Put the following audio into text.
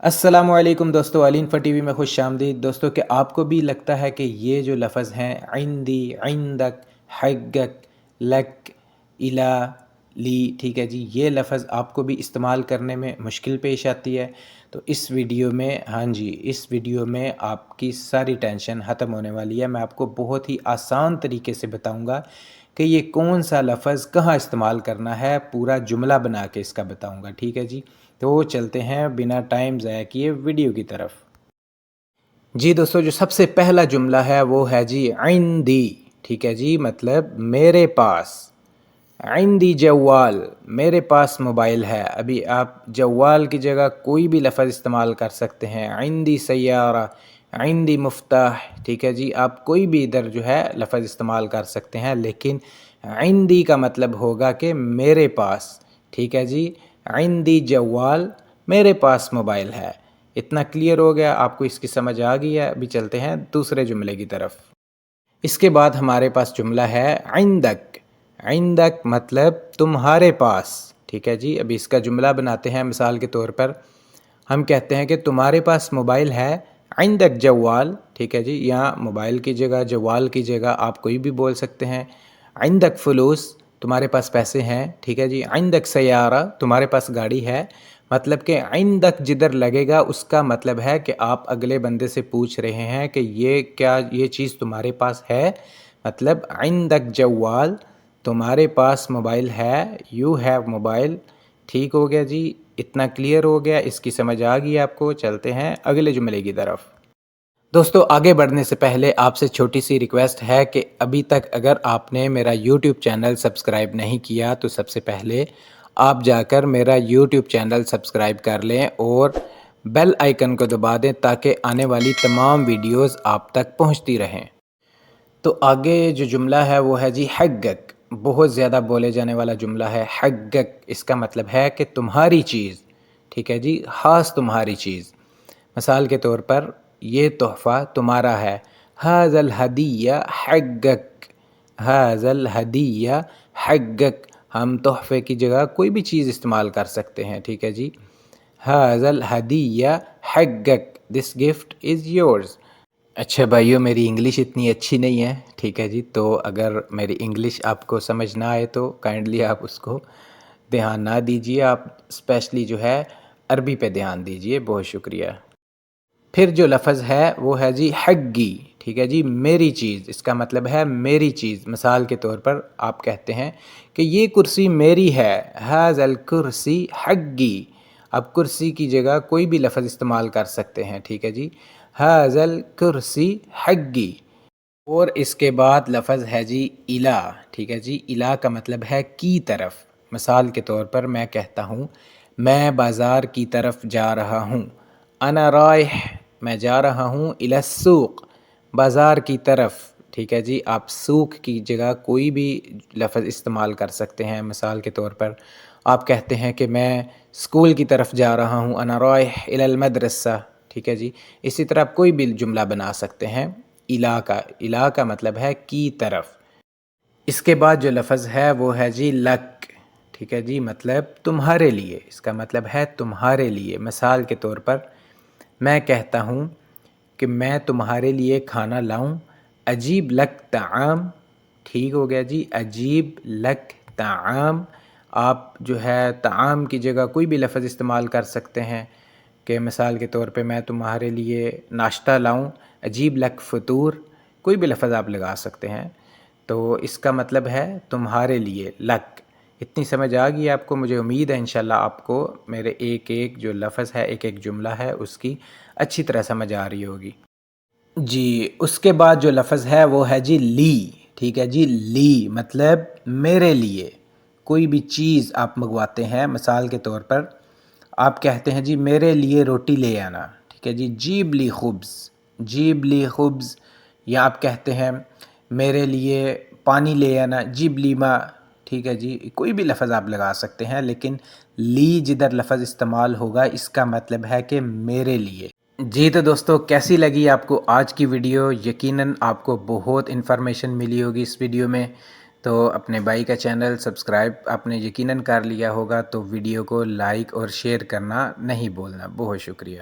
अस्सलाम वालेकुम दोस्तों, अली इन्फो टीवी में खुश आमदीद। दोस्तों, कि आपको भी लगता है कि ये जो लफ़्ज़ हैं आइंदी, आइंदक, हग्गक, लक, इला, ली, ठीक है जी, ये लफ़्ज़ आपको भी इस्तेमाल करने में मुश्किल पेश आती है। तो इस वीडियो में, हाँ जी, इस वीडियो में आपकी सारी टेंशन ख़त्म होने वाली है। मैं आपको बहुत ही आसान तरीके से बताऊँगा कि ये कौन सा लफ़्ज़ कहाँ इस्तेमाल करना है, पूरा जुमला बना के इसका बताऊँगा, ठीक है जी। तो चलते हैं बिना टाइम ज़ाया किए वीडियो की तरफ। जी दोस्तों, जो सबसे पहला जुमला है वो है जी आइंदी, ठीक है जी, मतलब मेरे पास। आइंदी जवाल, मेरे पास मोबाइल है। अभी आप जवाल की जगह कोई भी लफ़्ज़ इस्तेमाल कर सकते हैं। आइंदी सैयारा, आइंदी मुफ्ताह, ठीक है जी, आप कोई भी इधर जो है लफ़्ज़ इस्तेमाल कर सकते हैं, लेकिन आइंदी का मतलब होगा कि मेरे पास, ठीक है जी। आइंदी जवाल, मेरे पास मोबाइल है। इतना क्लियर हो गया, आपको इसकी समझ आ गई है। अभी चलते हैं दूसरे जुमले की तरफ। इसके बाद हमारे पास जुमला है आइंदक। आइंदक मतलब तुम्हारे पास, ठीक है जी। अभी इसका जुमला बनाते हैं। मिसाल के तौर पर हम कहते हैं कि तुम्हारे पास मोबाइल है, आइंदक जवाल, ठीक है जी। यहाँ मोबाइल की जगह, जवाल की जगह आप कोई भी बोल सकते हैं। आइंदक फलूस, तुम्हारे पास पैसे हैं, ठीक है जी। आइंदक सयारा, तुम्हारे पास गाड़ी है। मतलब कि आइंदक जिधर लगेगा उसका मतलब है कि आप अगले बंदे से पूछ रहे हैं कि ये क्या, ये चीज़ तुम्हारे पास है। मतलब आइंदक जवाल, तुम्हारे पास मोबाइल है, यू हैव मोबाइल। ठीक हो गया जी, इतना क्लियर हो गया, इसकी समझ आ गई आपको। चलते हैं अगले जुमले की तरफ। दोस्तों, आगे बढ़ने से पहले आपसे छोटी सी रिक्वेस्ट है कि अभी तक अगर आपने मेरा यूट्यूब चैनल सब्सक्राइब नहीं किया तो सबसे पहले आप जाकर मेरा यूट्यूब चैनल सब्सक्राइब कर लें और बेल आइकन को दबा दें ताकि आने वाली तमाम वीडियोस आप तक पहुंचती रहें। तो आगे जो जुमला है वो है जी हग्गक। बहुत ज़्यादा बोले जाने वाला जुमला है हग्गक। इसका मतलब है कि तुम्हारी चीज़, ठीक है जी, ख़ास तुम्हारी चीज़। मिसाल के तौर पर ये तोहफ़ा तुम्हारा है। हाज़ल हदिया हग्गक, हाज़ल हदिया हग्गक। हम तोहफ़े की जगह कोई भी चीज़ इस्तेमाल कर सकते हैं, ठीक है जी। हाज़ल हदिया हग्गक, दिस गिफ्ट इज़ योर्स। अच्छा भाइयों, मेरी इंग्लिश इतनी अच्छी नहीं है, ठीक है जी। तो अगर मेरी इंग्लिश आपको समझ ना आए तो काइंडली आप उसको ध्यान ना दीजिए, आप स्पेशली जो है अरबी पे ध्यान दीजिए। बहुत शुक्रिया। फिर जो लफ़्ज़ है वो है जी हग्गी, ठीक है जी, मेरी चीज़। इसका मतलब है मेरी चीज़। मिसाल के तौर पर आप कहते हैं कि ये कुर्सी मेरी है। हाज़ल कुर्सी हग्गी। अब कुर्सी की जगह कोई भी लफ़्ज़ इस्तेमाल कर सकते हैं, ठीक है जी। हाज़ल कुर्सी हग्गी। और इसके बाद लफ़्ज़ है जी इला, ठीक है जी। इला का मतलब है की तरफ। मिसाल के तौर पर मैं कहता हूँ मैं बाज़ार की तरफ जा रहा हूँ। अना राइह, मैं जा रहा हूँ, इला सूक़, बाज़ार की तरफ, ठीक है जी। आप सूक़ की जगह कोई भी लफ़्ज़ इस्तेमाल कर सकते हैं। मिसाल के तौर पर आप कहते हैं कि मैं स्कूल की तरफ जा रहा हूँ, अना राइह इलल मदरसा, ठीक है जी। इसी तरह आप कोई भी जुमला बना सकते हैं। इला का मतलब है की तरफ। इसके बाद जो लफ़्ज़ है वो है जी लक, ठीक है जी, मतलब तुम्हारे लिए। इसका मतलब है तुम्हारे लिए। मिसाल के तौर पर मैं कहता हूँ कि मैं तुम्हारे लिए खाना लाऊं। अजीब लक ताम, ठीक हो गया जी, अजीब लक ताम। आप जो है ताम की जगह कोई भी लफ़्ज़ इस्तेमाल कर सकते हैं कि मिसाल के तौर पे मैं तुम्हारे लिए नाश्ता लाऊं। अजीब लक फ़तूर, कोई भी लफ़्ज़ आप लगा सकते हैं। तो इसका मतलब है तुम्हारे लिए, लक। इतनी समझ आ गई आपको। मुझे उम्मीद है इंशाल्लाह आपको मेरे एक एक जो लफ़्ज़ है, एक एक जुमला है, उसकी अच्छी तरह समझ आ रही होगी। जी, उसके बाद जो लफ़्ज़ है वो है जी ली, ठीक है जी। ली मतलब मेरे लिए। कोई भी चीज़ आप मंगवाते हैं, मिसाल के तौर पर आप कहते हैं जी मेरे लिए रोटी ले आना, ठीक है जी। जीब ली खुब्ज़, जीब ली खुब्ज़। या आप कहते हैं मेरे लिए पानी ले आना, जीब ली माँ, ठीक है जी। कोई भी लफ़्ज़ आप लगा सकते हैं, लेकिन ली जिधर लफ़्ज़ इस्तेमाल होगा इसका मतलब है कि मेरे लिए। जी तो दोस्तों, कैसी लगी आपको आज की वीडियो? यकीनन आपको बहुत इन्फॉर्मेशन मिली होगी इस वीडियो में। تو اپنے بھائی کا چینل سبسکرائب آپ نے یقیناً کر لیا ہوگا، تو ویڈیو کو لائک اور شیئر کرنا نہیں بھولنا۔ بہت شکریہ۔